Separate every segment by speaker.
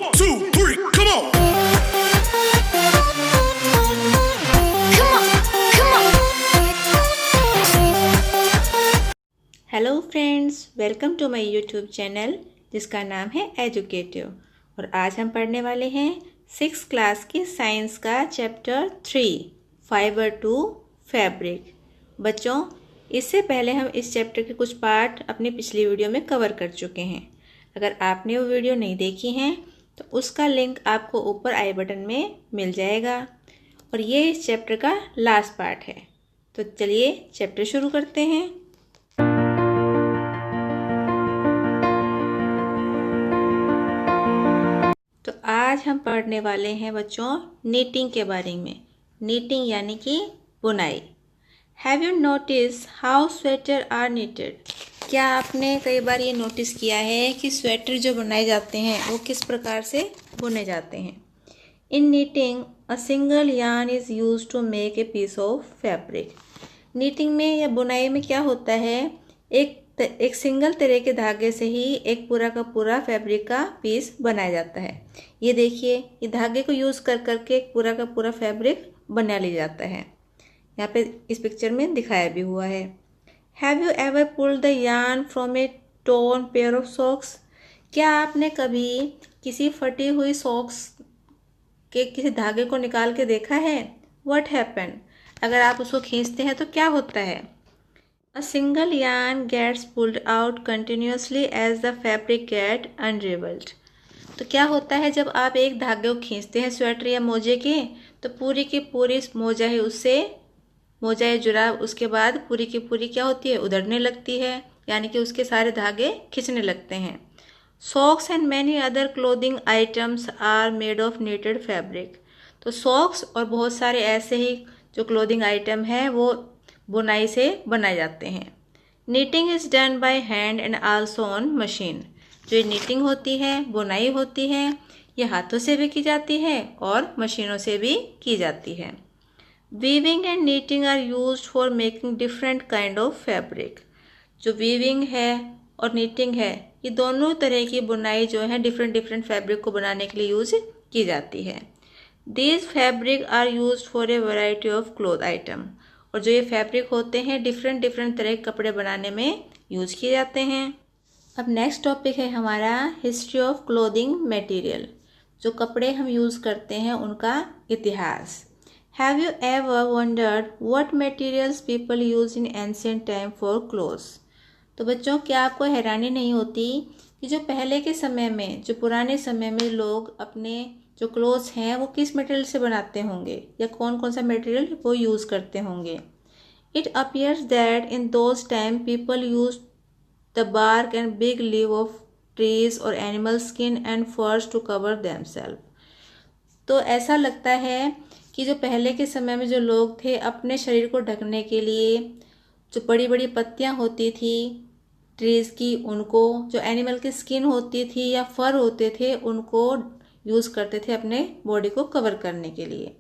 Speaker 1: 1, 2, 3, come on.
Speaker 2: Hello friends, welcome to my YouTube channel जिसका नाम है एजुकेटिव। और आज हम पढ़ने वाले हैं 6th क्लास की साइंस का चैप्टर 3 फाइबर टू फैब्रिक। बच्चों, इससे पहले हम इस चैप्टर के कुछ पार्ट अपनी पिछली वीडियो में कवर कर चुके हैं। अगर आपने वो वीडियो नहीं देखी हैं तो उसका लिंक आपको ऊपर आई बटन में मिल जाएगा। और ये इस चैप्टर का लास्ट पार्ट है। तो चलिए चैप्टर शुरू करते हैं। तो आज हम पढ़ने वाले हैं बच्चों नीटिंग के बारे में। नीटिंग यानी कि बुनाई। Have you notice how sweater are knitted? क्या आपने कई बार ये नोटिस किया है कि स्वेटर जो बनाए जाते हैं वो किस प्रकार से बुने जाते हैं? In knitting a single yarn is used to make a piece of fabric. Knitting में या बुनाई में क्या होता है, एक सिंगल तरह के धागे से ही एक पूरा का पूरा फैब्रिक का पीस बनाया जाता है। ये देखिए, ये धागे को यूज़ कर करके एक पूरा का पूरा फैब्रिक बना लिया जाता है। यहाँ पे इस पिक्चर में दिखाया भी हुआ है। Have you ever pulled the yarn from A torn pair of socks? क्या आपने कभी किसी फटी हुई सॉक्स के किसी धागे को निकाल के देखा है? What happen? अगर आप उसको खींचते हैं तो क्या होता है? A single yarn gets pulled out continuously as the fabric get unraveled। तो क्या होता है, जब आप एक धागे को खींचते हैं स्वेटर या मोजे के, तो पूरी की पूरी मोजा है उससे मोजा या जुराब उसके बाद पूरी की पूरी क्या होती है, उधड़ने लगती है, यानी कि उसके सारे धागे खिंचने लगते हैं। Socks and many other clothing items are made of knitted fabric. तो सॉक्स और बहुत सारे ऐसे ही जो क्लोथिंग आइटम हैं वो बुनाई से बनाए जाते हैं। Knitting is done by hand and also on machine. जो ये नीटिंग होती है, बुनाई होती है, ये हाथों से भी की जाती है और मशीनों से भी की जाती है। Weaving and knitting are used for making different kind of fabric. जो वीविंग है और नीटिंग है, ये दोनों तरह की बुनाई जो है डिफरेंट डिफरेंट फैब्रिक को बनाने के लिए यूज की जाती है। These fabric are used for a variety of cloth item. और जो ये फैब्रिक होते हैं डिफरेंट डिफरेंट तरह के कपड़े बनाने में यूज किए जाते हैं। अब नेक्स्ट टॉपिक है हमारा हिस्ट्री ऑफ क्लोथिंग मटेरियल। जो कपड़े हम यूज़ करते हैं उनका इतिहास। Have you ever wondered what materials people use in ancient time for clothes? तो बच्चों, क्या आपको हैरानी नहीं होती कि जो पहले के समय में, जो पुराने समय में लोग अपने जो क्लोथ्स हैं वो किस मटेरियल से बनाते होंगे या कौन कौन सा मटेरियल वो यूज़ करते होंगे? It appears that in those time people use the bark and big leave of trees और animal skin and furs to cover themselves. तो ऐसा लगता है कि जो पहले के समय में जो लोग थे अपने शरीर को ढकने के लिए जो बड़ी बड़ी पत्तियां होती थी ट्रीज़ की, उनको, जो एनिमल की स्किन होती थी या फर होते थे, उनको यूज़ करते थे अपने बॉडी को कवर करने के लिए।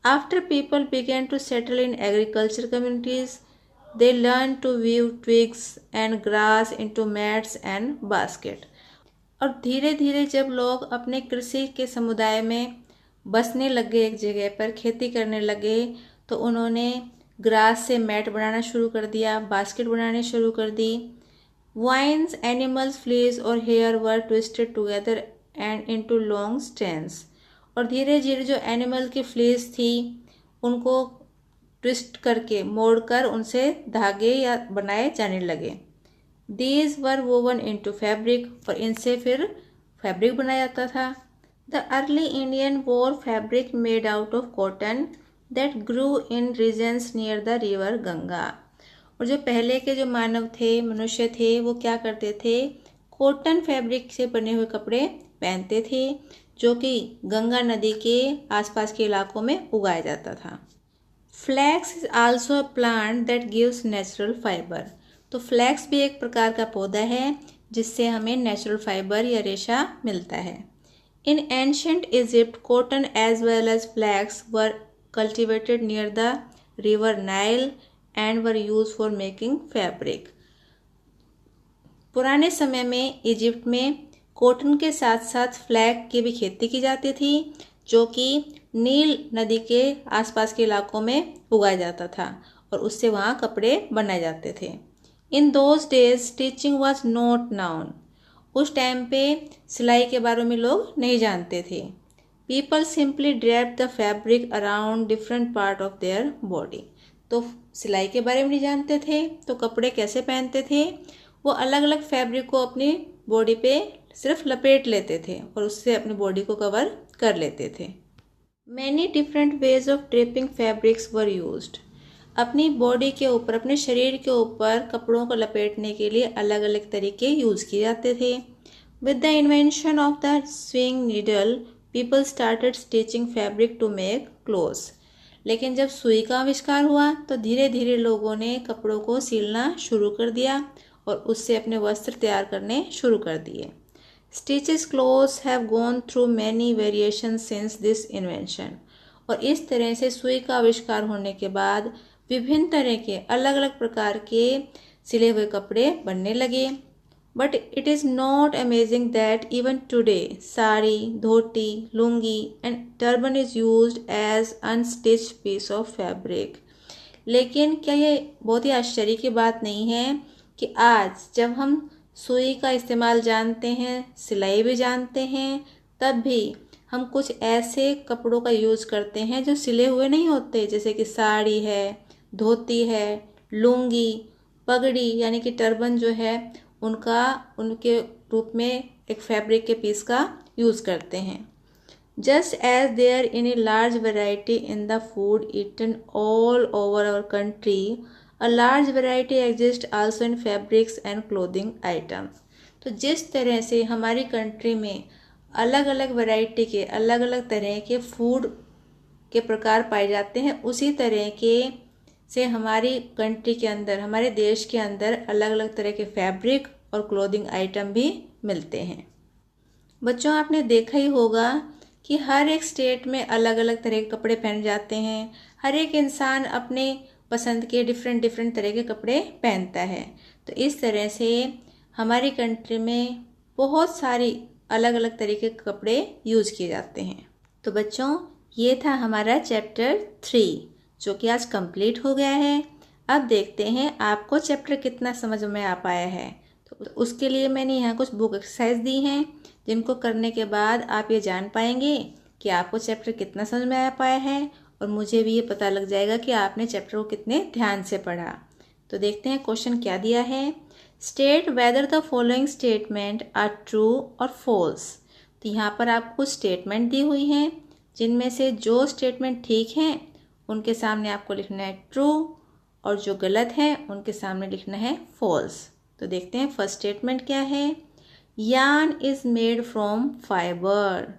Speaker 2: After people began to settle in agriculture communities, they learn to weave twigs and grass into mats and basket. और धीरे धीरे जब लोग अपने कृषि के समुदाय में बसने लगे, एक जगह पर खेती करने लगे, तो उन्होंने ग्रास से मैट बनाना शुरू कर दिया, बास्केट बनाने शुरू कर दी। वाइन्स, एनिमल्स, फ्लीज और hair were twisted together and into long strands. और धीरे धीरे जो एनिमल की फ्लीज थी उनको ट्विस्ट करके, मोड़कर उनसे धागे या बनाए जाने लगे। These were woven into fabric, और इनसे फिर फैब्रिक बनाया जाता था। The early Indian wore fabric made out of cotton that grew in regions near the river Ganga. और जो पहले के जो मानव थे, मनुष्य थे, वो क्या करते थे, कॉटन फैब्रिक से बने हुए कपड़े पहनते थे जो कि गंगा नदी के आसपास के इलाकों में उगाया जाता था। Flax is also a plant that gives natural fibre. तो फ्लैक्स भी एक प्रकार का पौधा है जिससे हमें नेचुरल फाइबर या रेशा मिलता है। In ancient Egypt cotton as well as flax were cultivated near the river Nile and were use for making fabric. पुराने समय में इजिप्ट में कॉटन के साथ साथ फ्लैग की भी खेती की जाती थी, जो कि नील नदी के आसपास के इलाकों में उगाया जाता था और उससे वहाँ कपड़े बनाए जाते थे। In those days stitching was not known. उस टाइम पे सिलाई के बारे में लोग नहीं जानते थे। People simply drape the fabric around different part of their body. तो सिलाई के बारे में नहीं जानते थे तो कपड़े कैसे पहनते थे, वो अलग अलग फैब्रिक को अपनी बॉडी पे सिर्फ लपेट लेते थे और उससे अपनी बॉडी को कवर कर लेते थे। Many different ways of draping fabrics were used. अपनी बॉडी के ऊपर, अपने शरीर के ऊपर कपड़ों को लपेटने के लिए अलग अलग तरीके यूज़ किए जाते थे। With the invention of the sewing needle people started stitching fabric to make clothes. लेकिन जब सुई का आविष्कार हुआ तो धीरे धीरे लोगों ने कपड़ों को सिलना शुरू कर दिया और उससे अपने वस्त्र तैयार करने शुरू कर दिए। Stitches clothes have gone through many variation since this invention. और इस तरह से सुई का आविष्कार होने के बाद विभिन्न तरह के अलग अलग प्रकार के सिले हुए कपड़े बनने लगे। But it is not amazing that even today sari, dhoti, lungi and turban is used as unstitched piece of fabric. लेकिन क्या ये बहुत ही आश्चर्य की बात नहीं है कि आज जब हम सुई का इस्तेमाल जानते हैं, सिलाई भी जानते हैं, तब भी हम कुछ ऐसे कपड़ों का यूज़ करते हैं जो सिले हुए नहीं होते, जैसे कि साड़ी है, धोती है, लुंगी, पगड़ी यानी कि टर्बन जो है उनके रूप में एक फैब्रिक के पीस का यूज़ करते हैं। Just as there in a large variety in the food eaten all over our country, a large variety exist also in fabrics and clothing item. तो जिस तरह से हमारी कंट्री में अलग अलग वैरायटी के अलग अलग तरह के फूड के प्रकार पाए जाते हैं, उसी तरह के से हमारी कंट्री के अंदर, हमारे देश के अंदर अलग अलग तरह के फैब्रिक और क्लोथिंग आइटम भी मिलते हैं। बच्चों, आपने देखा ही होगा कि हर एक स्टेट में अलग अलग तरह के कपड़े पहने जाते हैं। हर एक इंसान अपने पसंद के डिफरेंट तरह के कपड़े पहनता है। तो इस तरह से हमारी कंट्री में बहुत सारी अलग अलग तरीके के कपड़े यूज़ किए जाते हैं। तो बच्चों, ये था हमारा चैप्टर 3 जो कि आज कंप्लीट हो गया है। अब देखते हैं आपको चैप्टर कितना समझ में आ पाया है। तो उसके लिए मैंने यहाँ कुछ बुक एक्सरसाइज दी हैं, जिनको करने के बाद आप ये जान पाएंगे कि आपको चैप्टर कितना समझ में आ पाया है और मुझे भी ये पता लग जाएगा कि आपने चैप्टर को कितने ध्यान से पढ़ा। तो देखते हैं क्वेश्चन क्या दिया है। State whether the following statement are true और फॉल्स। तो यहाँ पर आपको स्टेटमेंट दी हुई हैं, जिनमें से जो स्टेटमेंट ठीक हैं उनके सामने आपको लिखना है ट्रू और जो गलत है उनके सामने लिखना है फॉल्स। तो देखते हैं फर्स्ट स्टेटमेंट क्या है। Yarn is made from fibre.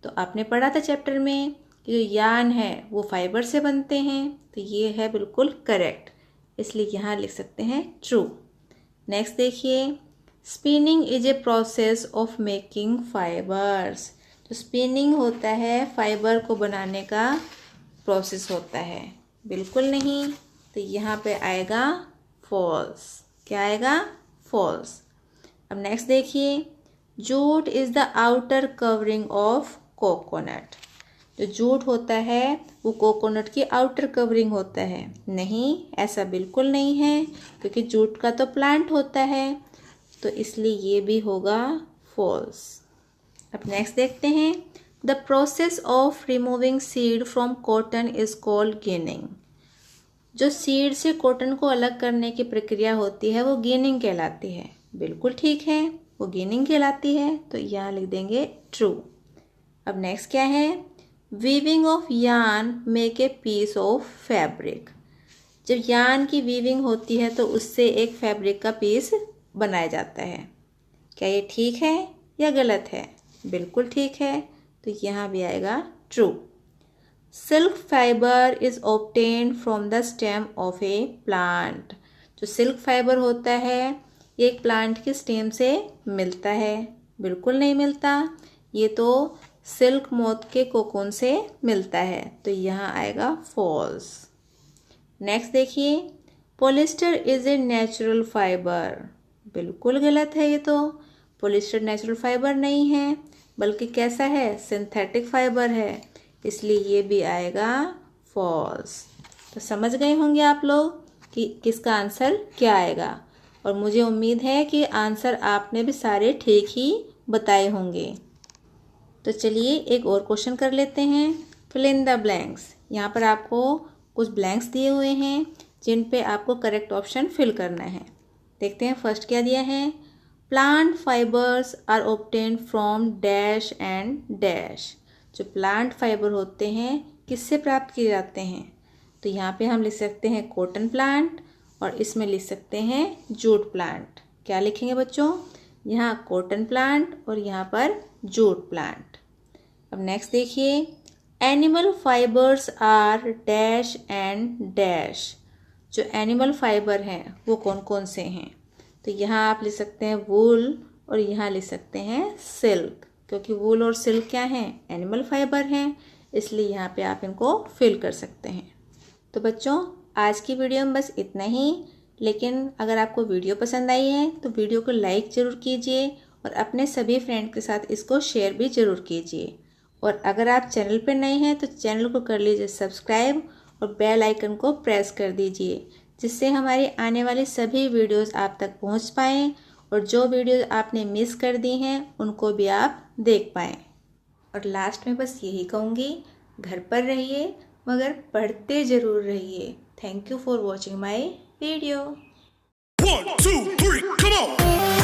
Speaker 2: तो आपने पढ़ा था चैप्टर में कि जो यार्न है वो फाइबर से बनते हैं, तो ये है बिल्कुल करेक्ट, इसलिए यहाँ लिख सकते हैं ट्रू। नेक्स्ट देखिए, spinning is a process of making fibres. तो स्पिनिंग होता है फाइबर को बनाने का प्रोसेस होता है, बिल्कुल नहीं, तो यहाँ पे आएगा फॉल्स। क्या आएगा? फॉल्स। अब नेक्स्ट देखिए, jute is the outer covering of coconut. जो जूट होता है वो कोकोनट की आउटर कवरिंग होता है। नहीं, ऐसा बिल्कुल नहीं है, क्योंकि जूट का तो प्लांट होता है, तो इसलिए ये भी होगा फॉल्स। अब नेक्स्ट देखते हैं, the process of removing seed from cotton is called ginning. जो सीड से कॉटन को अलग करने की प्रक्रिया होती है वो गिनिंग कहलाती है। बिल्कुल ठीक है, वो गिनिंग कहलाती है, तो यहाँ लिख देंगे ट्रू। अब नेक्स्ट क्या है, weaving of yarn make a piece of fabric. जब यार्न की वीविंग होती है तो उससे एक फैब्रिक का पीस बनाया जाता है। क्या ये ठीक है या गलत है? बिल्कुल ठीक है, तो यहाँ भी आएगा true. Silk fibre is obtained from the stem of A plant. जो सिल्क फाइबर होता है ये एक प्लांट के स्टेम से मिलता है। बिल्कुल नहीं मिलता, ये तो सिल्क मोथ के कोकून से मिलता है, तो यहाँ आएगा फॉल्स। नेक्स्ट देखिए, polyester is a natural fibre. बिल्कुल गलत है ये तो। पॉलिस्टर नेचुरल फाइबर नहीं है, बल्कि कैसा है, सिंथेटिक फाइबर है, इसलिए ये भी आएगा फॉल्स। तो समझ गए होंगे आप लोग कि किसका आंसर क्या आएगा, और मुझे उम्मीद है कि आंसर आपने भी सारे ठीक ही बताए होंगे। तो चलिए एक और क्वेश्चन कर लेते हैं। Fill in the blanks. यहाँ पर आपको कुछ ब्लैंक्स दिए हुए हैं जिन पे आपको करेक्ट ऑप्शन फिल करना है। देखते हैं फर्स्ट क्या दिया है। Plant fibres are obtained from dash and dash. जो प्लांट फाइबर होते हैं किससे प्राप्त किए जाते हैं, तो यहाँ पे हम लिख सकते हैं कॉटन प्लांट, और इसमें लिख सकते हैं जूट प्लांट। क्या लिखेंगे बच्चों, यहाँ कॉटन प्लांट और यहाँ पर जूट प्लांट। अब नेक्स्ट देखिए, animal fibres are dash and dash. जो एनिमल फाइबर हैं वो कौन कौन से हैं, तो यहाँ आप लिख सकते हैं वूल, और यहाँ लिख सकते हैं सिल्क, क्योंकि वूल और सिल्क क्या हैं, एनिमल फाइबर हैं, इसलिए यहाँ पे आप इनको फिल कर सकते हैं। तो बच्चों आज की वीडियो में बस इतना ही, लेकिन अगर आपको वीडियो पसंद आई है तो वीडियो को लाइक ज़रूर कीजिए और अपने सभी फ्रेंड के साथ इसको शेयर भी ज़रूर कीजिए। और अगर आप चैनल पर नए हैं तो चैनल को कर लीजिए सब्सक्राइब और बेल आइकन को प्रेस कर दीजिए, जिससे हमारी आने वाली सभी वीडियोस आप तक पहुंच पाएँ, और जो वीडियोस आपने मिस कर दी हैं उनको भी आप देख पाएँ। और लास्ट में बस यही कहूँगी, घर पर रहिए मगर पढ़ते ज़रूर रहिए। Thank you for watching my video.
Speaker 1: 1, 2, 3, come on!